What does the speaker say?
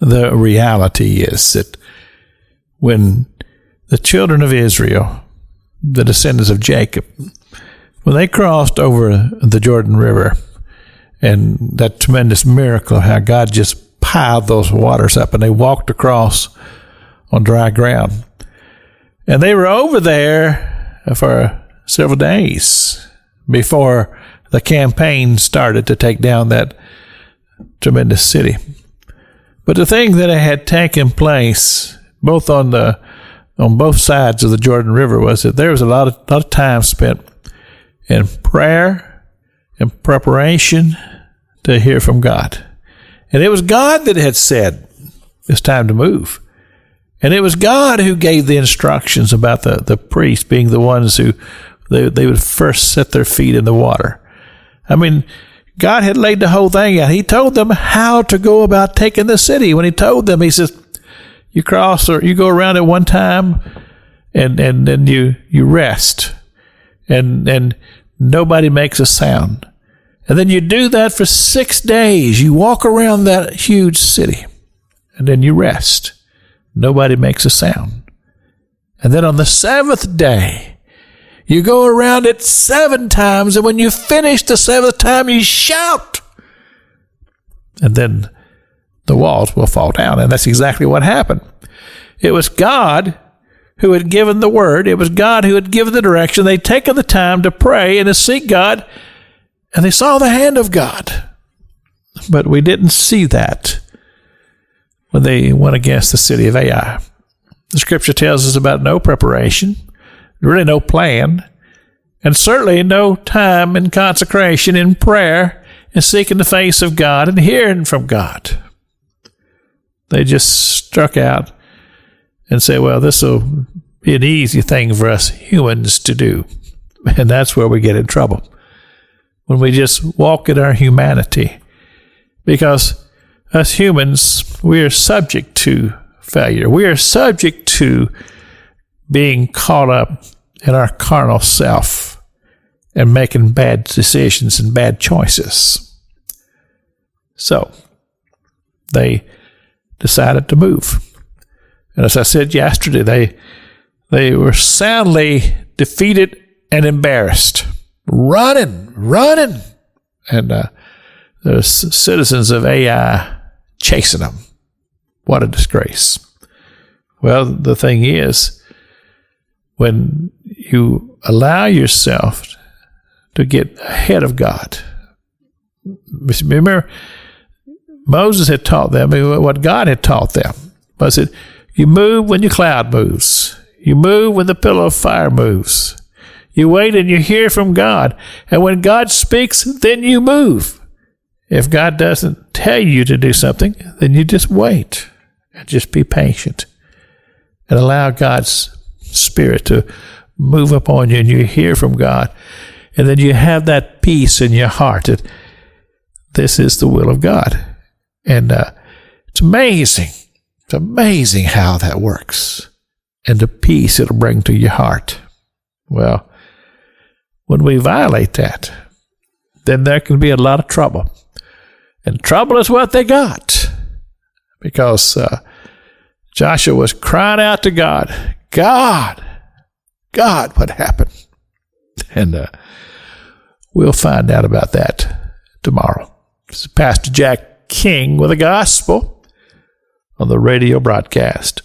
The reality is that when the children of Israel, the descendants of Jacob, when they crossed over the Jordan River, and that tremendous miracle, how God just piled those waters up and they walked across on dry ground. And they were over there for several days before the campaign started to take down that tremendous city. But the thing that had taken place both on both sides of the Jordan River was that there was a lot of time spent in prayer and preparation to hear from God. And it was God that had said, it's time to move. And it was God who gave the instructions about the priests being the ones who they would first set their feet in the water. I mean, God had laid the whole thing out. He told them how to go about taking the city. When he told them, he says, you cross or you go around at one time and then you rest. And nobody makes a sound. And then you do that for 6 days. You walk around that huge city and then you rest. Nobody makes a sound. And then on the 7th day, you go around it 7 times, and when you finish the 7th time, you shout. And then the walls will fall down. And that's exactly what happened. It was God who had given the word. It was God who had given the direction. They'd taken the time to pray and to seek God, and they saw the hand of God. But we didn't see that when they went against the city of Ai. The scripture tells us about no preparation, really no plan, and certainly no time in consecration, in prayer, and seeking the face of God and hearing from God. They just struck out and said, well, this will be an easy thing for us humans to do. And that's where we get in trouble, when we just walk in our humanity. Because us humans, we are subject to failure. We are subject to being caught up in our carnal self and making bad decisions and bad choices. So they decided to move. And as I said yesterday, they were soundly defeated and embarrassed, running. And the citizens of Ai chasing them. What a disgrace. Well, the thing is, when you allow yourself to get ahead of God, remember, Moses had taught them what God had taught them. Was it, you move when your cloud moves. You move when the pillar of fire moves. You wait and you hear from God. And when God speaks, then you move. If God doesn't tell you to do something, then you just wait and just be patient and allow God's Spirit to move upon you, and you hear from God. And then you have that peace in your heart that this is the will of God. And it's amazing. It's amazing how that works, and the peace it'll bring to your heart. Well, when we violate that, then there can be a lot of trouble. And trouble is what they got, because Joshua was crying out to God, God, what happened? And we'll find out about that tomorrow. This is Pastor Jack King with the gospel on the radio broadcast.